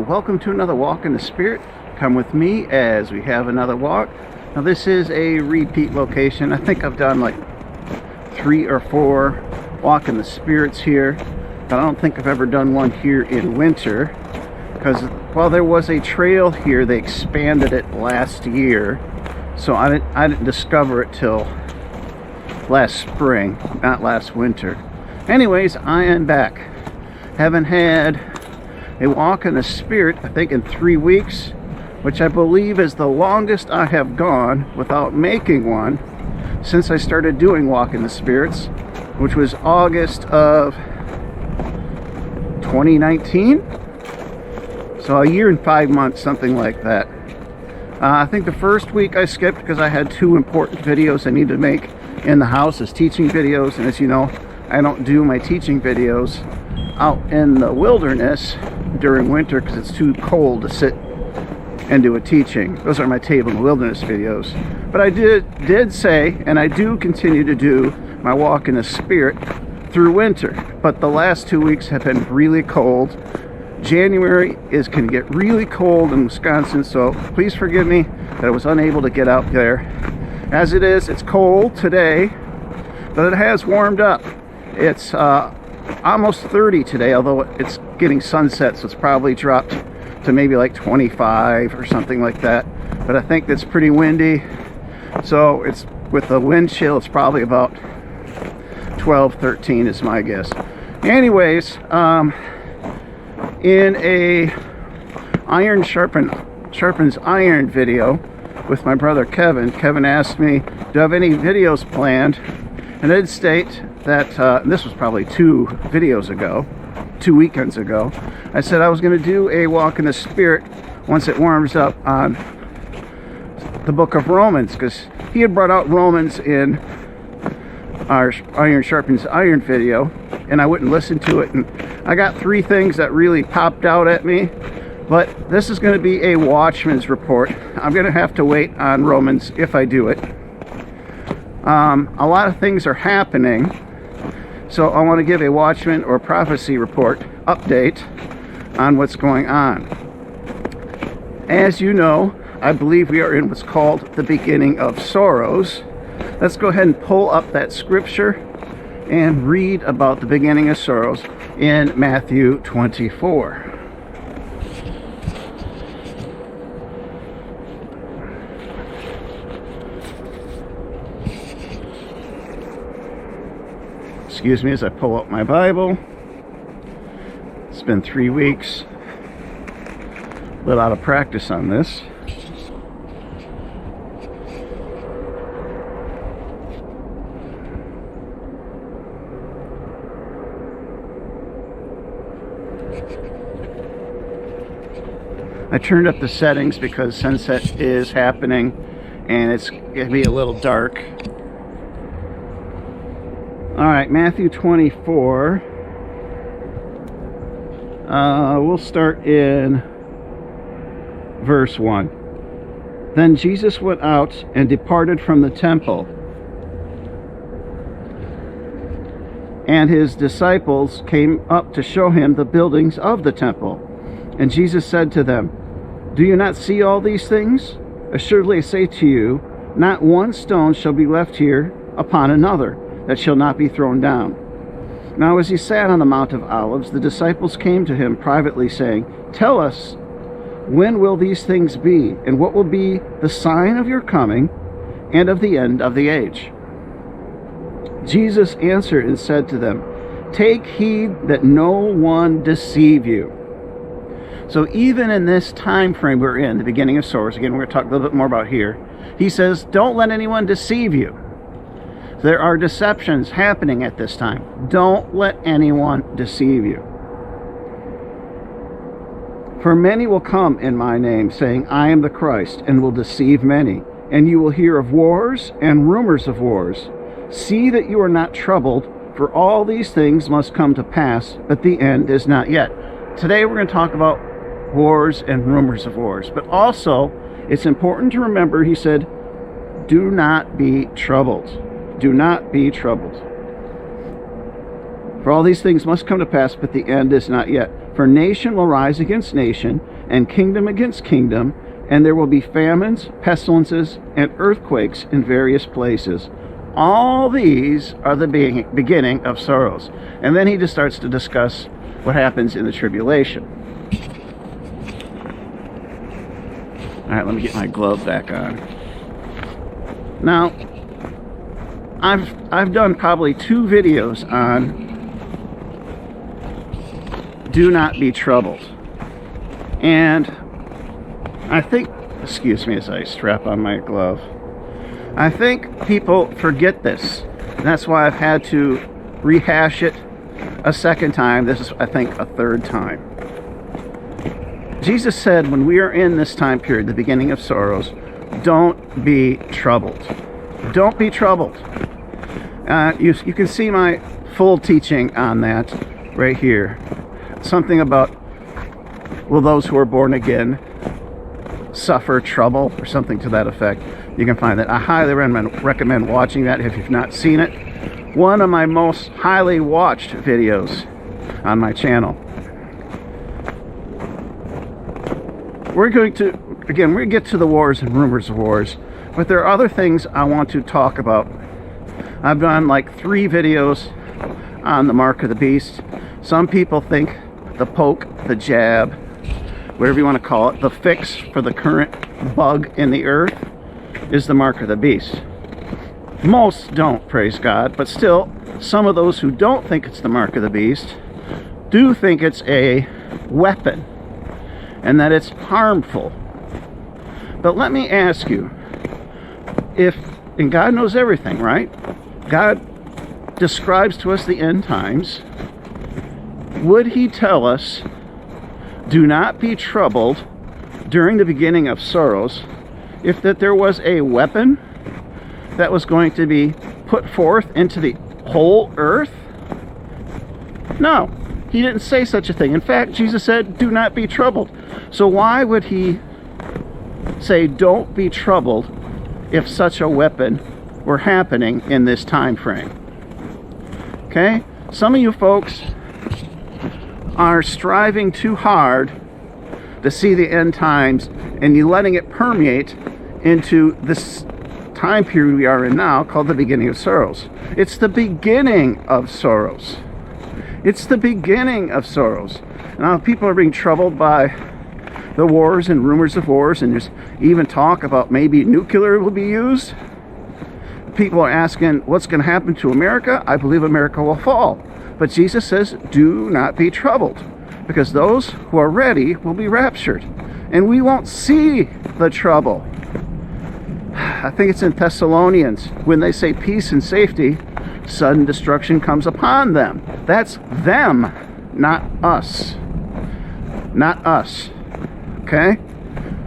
welcome to another walk in the Spirit. Come with me as we have another walk. Now this is a repeat location. I think I've done like 3 or 4 walk in the Spirits here, but I don't think I've ever done one here in winter, because while there was a trail here, they expanded it last year, so I didn't discover it till last spring, not last winter. Anyways, I am back. Haven't had a walk in the Spirit, I think, in 3 weeks, which I believe is the longest I have gone without making one since I started doing walk in the Spirits, which was August of 2019. So a year and 5 months, something like that. I think the first week I skipped because I had 2 important videos I need to make in the house as teaching videos, and as you know, I don't do my teaching videos out in the wilderness during winter because it's too cold to sit and do a teaching. Those are my table in the wilderness videos. But I did say, and I do continue to do my walk in the Spirit through winter, but the last 2 weeks have been really cold. January can get really cold in Wisconsin, so please forgive me that I was unable to get out there. As it is, it's cold today, but it has warmed up. It's almost 30 today, although it's getting sunset, so it's probably dropped to maybe like 25 or something like that. But I think that's pretty windy, so it's with the wind chill, it's probably about 12, 13 is my guess. Anyways, in a iron sharpens iron video with my brother Kevin asked me, do I have any videos planned? And I did state that this was probably 2 videos ago, 2 weekends ago. I said I was going to do a walk in the Spirit once it warms up on the book of Romans, because he had brought out Romans in our iron sharpens iron video, and I wouldn't listen to it. And I got 3 things that really popped out at me, but this is going to be a Watchman's report. I'm going to have to wait on Romans if I do it. A lot of things are happening, so I want to give a Watchman or prophecy report update on what's going on. As you know, I believe we are in what's called the beginning of sorrows. Let's go ahead and pull up that scripture and read about the beginning of sorrows in Matthew 24. Excuse me as I pull up my Bible. It's been 3 weeks. A little out of practice on this. I turned up the settings because sunset is happening and it's going to be a little dark. Alright, Matthew 24. We'll start in verse 1. Then Jesus went out and departed from the temple, and his disciples came up to show him the buildings of the temple. And Jesus said to them, do you not see all these things? Assuredly I say to you, not one stone shall be left here upon another that shall not be thrown down. Now as he sat on the Mount of Olives, the disciples came to him privately, saying, tell us, when will these things be, and what will be the sign of your coming and of the end of the age? Jesus answered and said to them, take heed that no one deceive you. So even in this time frame we're in, the beginning of sorrows, again, we're going to talk a little bit more about here, he says, don't let anyone deceive you. There are deceptions happening at this time. Don't let anyone deceive you. For many will come in my name, saying, I am the Christ, and will deceive many. And you will hear of wars and rumors of wars. See that you are not troubled, for all these things must come to pass, but the end is not yet. Today we're going to talk about wars and rumors of wars. But also, it's important to remember, he said, do not be troubled. Do not be troubled. For all these things must come to pass, but the end is not yet. For nation will rise against nation, and kingdom against kingdom, and there will be famines, pestilences, and earthquakes in various places. All these are the beginning of sorrows. And then he just starts to discuss what happens in the tribulation. All right, let me get my glove back on. Now, I've done probably 2 videos on do not be troubled. And I think, excuse me as I strap on my glove, I think people forget this. And that's why I've had to rehash it a second time. This is, I think, a third time. Jesus said when we are in this time period, the beginning of sorrows, don't be troubled. Don't be troubled. You can see my full teaching on that right here. Something about, will those who are born again suffer trouble, or something to that effect. You can find that. I highly recommend watching that if you've not seen it. One of my most highly watched videos on my channel. We're going to get to the wars and rumors of wars, but there are other things I want to talk about. I've done like 3 videos on the mark of the beast. Some people think the poke, the jab, whatever you want to call it, the fix for the current bug in the earth is the mark of the beast. Most don't, praise God, but still, some of those who don't think it's the mark of the beast do think it's a weapon and that it's harmful. But let me ask you, and God knows everything, right? God describes to us the end times. Would he tell us, do not be troubled during the beginning of sorrows, if that there was a weapon that was going to be put forth into the whole earth? No, he didn't say such a thing. In fact, Jesus said, do not be troubled. So why would he say, don't be troubled, if such a weapon were happening in this time frame? Okay? Some of you folks are striving too hard to see the end times, and you're letting it permeate into this time period we are in now, called the beginning of sorrows. It's the beginning of sorrows. It's the beginning of sorrows. Now people are being troubled by the wars and rumors of wars, and there's even talk about maybe nuclear will be used. People are asking what's going to happen to America. I believe America will fall. But Jesus says, do not be troubled, because those who are ready will be raptured, and we won't see the trouble. I think it's in Thessalonians, when they say peace and safety, sudden destruction comes upon them. That's them, not us. Not us. Okay?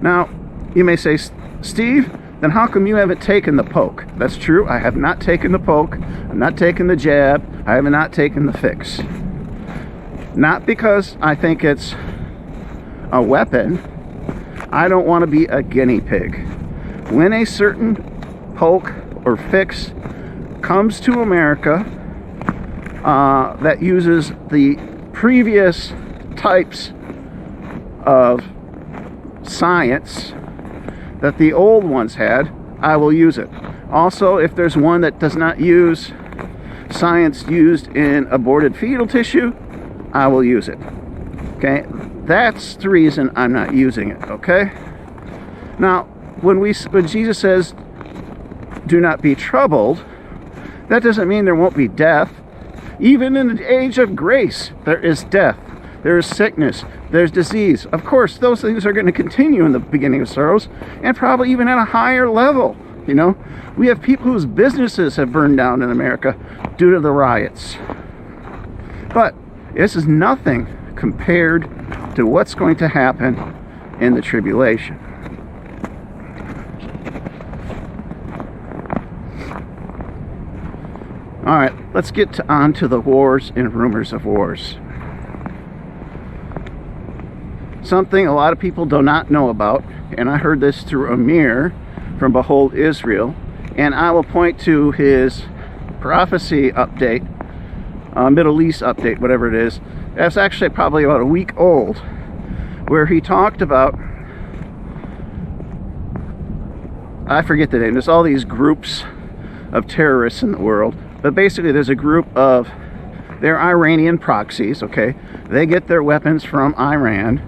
Now, you may say, Steve, then how come you haven't taken the poke? That's true. I have not taken the poke. I'm not taking the jab. I have not taken the fix. Not because I think it's a weapon. I don't want to be a guinea pig. When a certain poke or fix comes to America that uses the previous types of science that the old ones had, I will use it. Also, if there's one that does not use science used in aborted fetal tissue, I will use it. Okay? That's the reason I'm not using it, okay? Now, when Jesus says, do not be troubled, that doesn't mean there won't be death. Even in the age of grace, there is death. There is sickness. There's disease. Of course, those things are going to continue in the beginning of sorrows, and probably even at a higher level. You know, we have people whose businesses have burned down in America due to the riots. But this is nothing compared to what's going to happen in the tribulation. All right, let's get on to the wars and rumors of wars. Something a lot of people do not know about, and I heard this through Amir from Behold Israel, and I will point to his prophecy update, Middle East update, whatever it is, That's actually probably about a week old, where he talked about, I forget the name, there's all these groups of terrorists in the world, but basically there's a group of, they're Iranian proxies, okay? They get their weapons from Iran,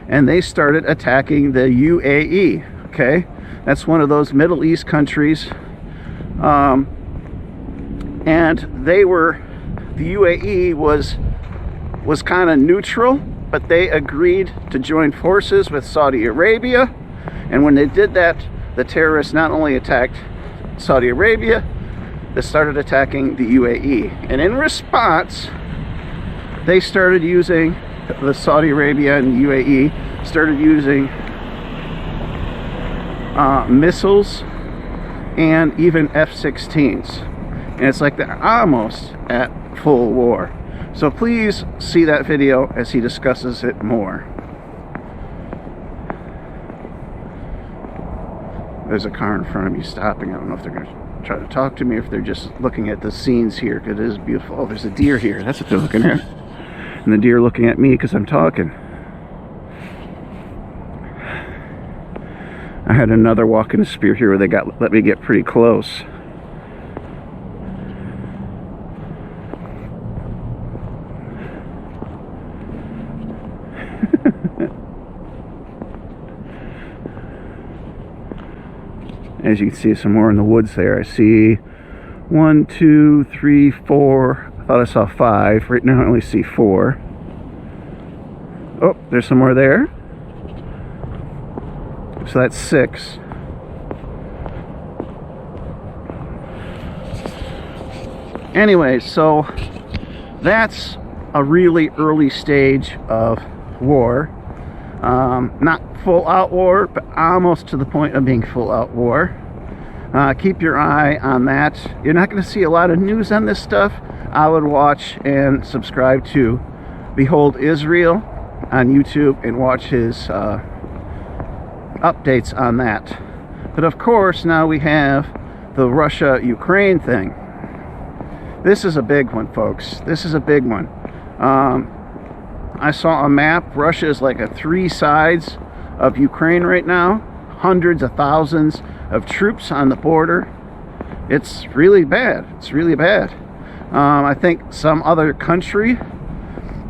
and they started attacking the UAE, okay? That's one of those Middle East countries, and they were, the UAE was kind of neutral, but they agreed to join forces with Saudi Arabia, and when they did that, the terrorists not only attacked Saudi Arabia, they started attacking the UAE. And in response, they started using, the Saudi Arabia and the UAE started using missiles and even F-16s. And it's like they're almost at full war. So please see that video as he discusses it more. There's a car in front of me stopping. I don't know if they're going to try to talk to me, or if they're just looking at the scenes here, because it is beautiful. Oh, there's a deer here. That's what they're looking at. And the deer looking at me because I'm talking. I had another walk in the spear here where they let me get pretty close. As you can see, some more in the woods there. I see 1, 2, 3, 4. I thought I saw 5. Right now I only see 4. Oh, there's some more there. So that's 6. Anyway, so that's a really early stage of war. Not full out war, but almost to the point of being full out war. Keep your eye on that. You're not going to see a lot of news on this stuff. I would watch and subscribe to Behold Israel on YouTube and watch his updates on that. But of course, now we have the Russia-Ukraine thing. This is a big one, folks. This is a big one. I saw a map. Russia is like at 3 sides of Ukraine right now. Hundreds of thousands of troops on the border. It's really bad. It's really bad. I think some other country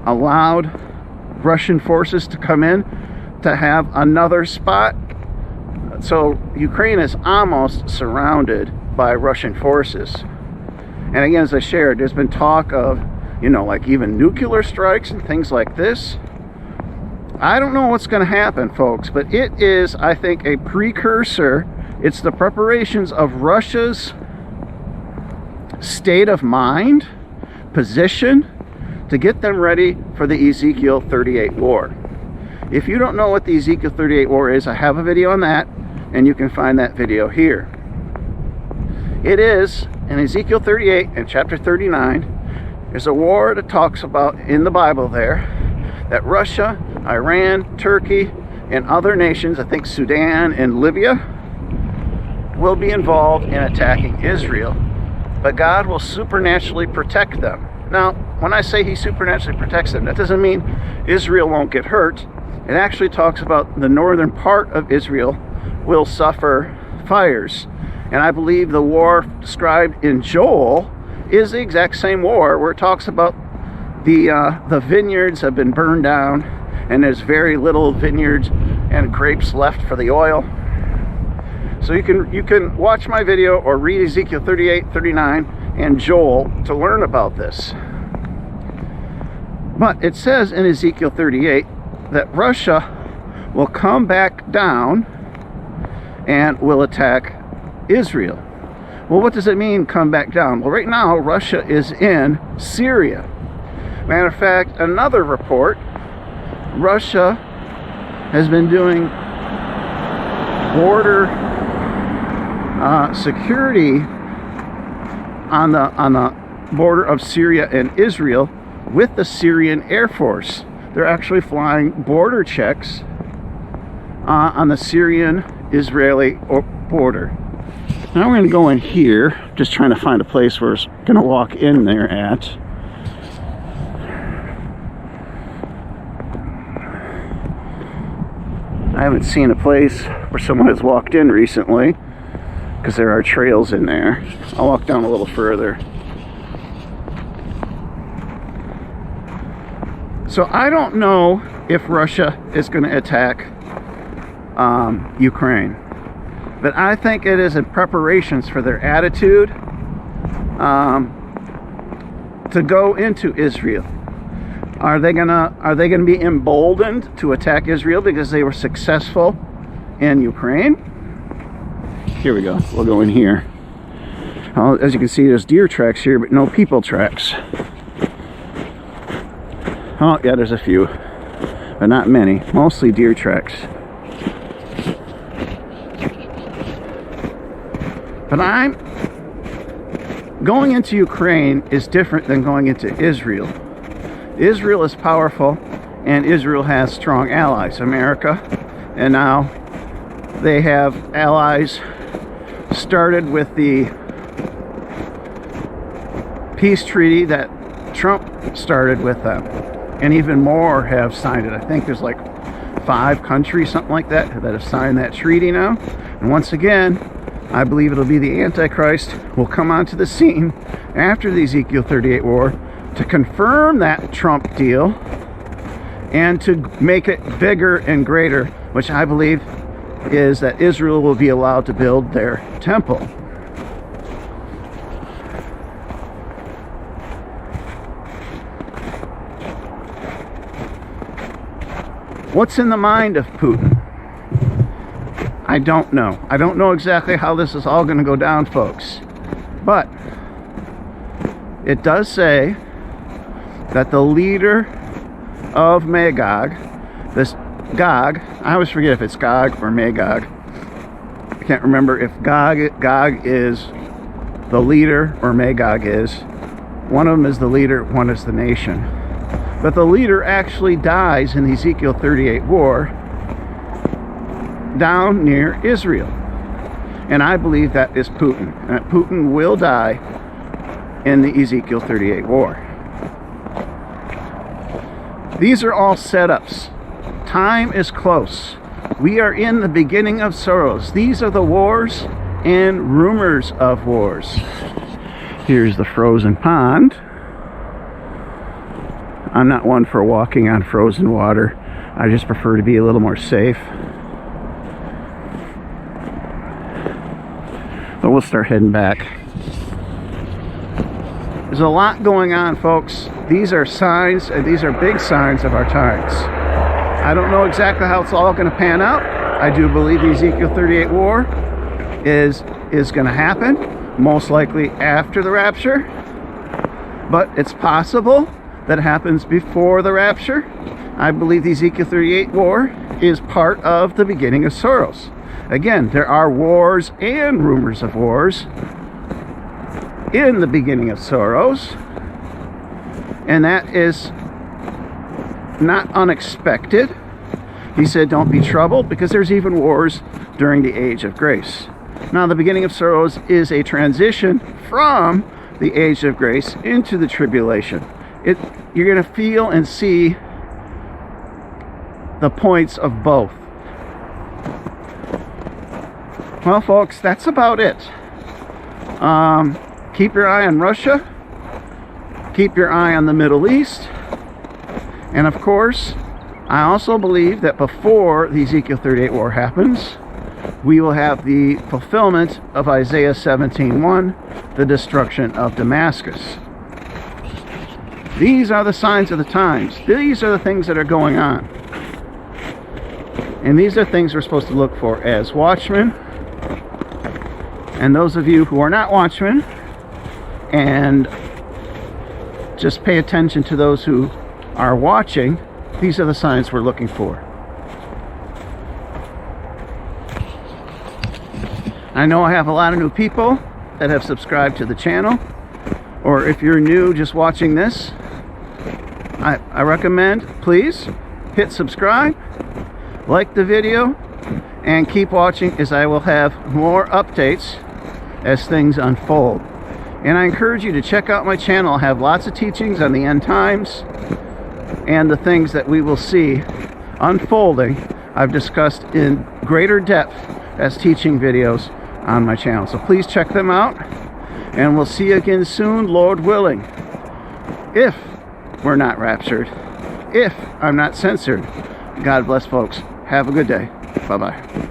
allowed Russian forces to come in to have another spot. So Ukraine is almost surrounded by Russian forces. And again, as I shared, there's been talk of, you know, like even nuclear strikes and things like this. I don't know what's going to happen, folks, but it is, I think, a precursor. It's the preparations of Russia's state of mind, position, to get them ready for the Ezekiel 38 war. If you don't know what the Ezekiel 38 war is, I have a video on that, and you can find that video here. It is, in Ezekiel 38 and chapter 39, there's a war that talks about, in the Bible there, that Russia, Iran, Turkey, and other nations, I think Sudan and Libya, will be involved in attacking Israel. But God will supernaturally protect them. Now, when I say he supernaturally protects them, that doesn't mean Israel won't get hurt. It actually talks about the northern part of Israel will suffer fires. And I believe the war described in Joel is the exact same war, where it talks about the vineyards have been burned down, and there's very little vineyards and grapes left for the oil. So you can watch my video or read Ezekiel 38, 39, and Joel to learn about this. But it says in Ezekiel 38 that Russia will come back down and will attack Israel. Well, what does it mean, come back down? Well, right now, Russia is in Syria. Matter of fact, another report, Russia has been doing border security on the border of Syria and Israel with the Syrian Air Force. They're actually flying border checks on the Syrian-Israeli border. Now we're going to go in here, just trying to find a place where we're going to walk in there at. haven't seen a place where someone has walked in recently, because there are trails in there. I'll walk down a little further. So I don't know if Russia is going to attack Ukraine, but I think it is in preparations for their attitude to go into Israel. Are they gonna be emboldened to attack Israel because they were successful in Ukraine? Here we go. We'll go in here. As you can see, there's deer tracks here, but no people tracks. Oh yeah, there's a few, but not many. Mostly deer tracks. But going into Ukraine is different than going into Israel. Israel is powerful, and Israel has strong allies, America, and now they have allies started with the peace treaty that Trump started with them, and even more have signed it. I think there's like 5 countries, something like that, that have signed that treaty now. And once again, I believe it'll be the Antichrist will come onto the scene after the Ezekiel 38 war to confirm that Trump deal and to make it bigger and greater, which I believe is that Israel will be allowed to build their temple. What's in the mind of Putin? I don't know. I don't know exactly how this is all going to go down, folks. But it does say that the leader of Magog, this Gog, I always forget if it's Gog or Magog. I can't remember if Gog is the leader or Magog is. One of them is the leader, one is the nation. But the leader actually dies in the Ezekiel 38 war down near Israel. And I believe that is Putin. And that Putin will die in the Ezekiel 38 war. These are all setups. Time is close. We are in the beginning of sorrows. These are the wars and rumors of wars. Here's the frozen pond. I'm not one for walking on frozen water. I just prefer to be a little more safe. But we'll start heading back. There's a lot going on, folks. These are signs, and these are big signs of our times. I don't know exactly how it's all going to pan out. I do believe the Ezekiel 38 war is going to happen, most likely after the rapture. But it's possible that it happens before the rapture. I believe the Ezekiel 38 war is part of the beginning of sorrows. Again, there are wars and rumors of wars in the beginning of sorrows, and that is not unexpected. He said, don't be troubled, because there's even wars during the age of grace. Now, the beginning of sorrows is a transition from the age of grace into the tribulation. You're going to feel and see the points of both. Well, folks, that's about it. Keep your eye on Russia. Keep your eye on the Middle East. And of course, I also believe that before the Ezekiel 38 war happens, we will have the fulfillment of Isaiah 17:1, the destruction of Damascus. These are the signs of the times. These are the things that are going on. And these are things we're supposed to look for as watchmen. And those of you who are not watchmen, and just pay attention to those who are watching, these are the signs we're looking for. I know I have a lot of new people that have subscribed to the channel, or if you're new just watching this, I recommend, please hit subscribe, like the video, and keep watching, as I will have more updates as things unfold. And I encourage you to check out my channel. I have lots of teachings on the end times and the things that we will see unfolding I've discussed in greater depth as teaching videos on my channel. So please check them out, and we'll see you again soon, Lord willing. If we're not raptured, if I'm not censored. God bless, folks. Have a good day. Bye-bye.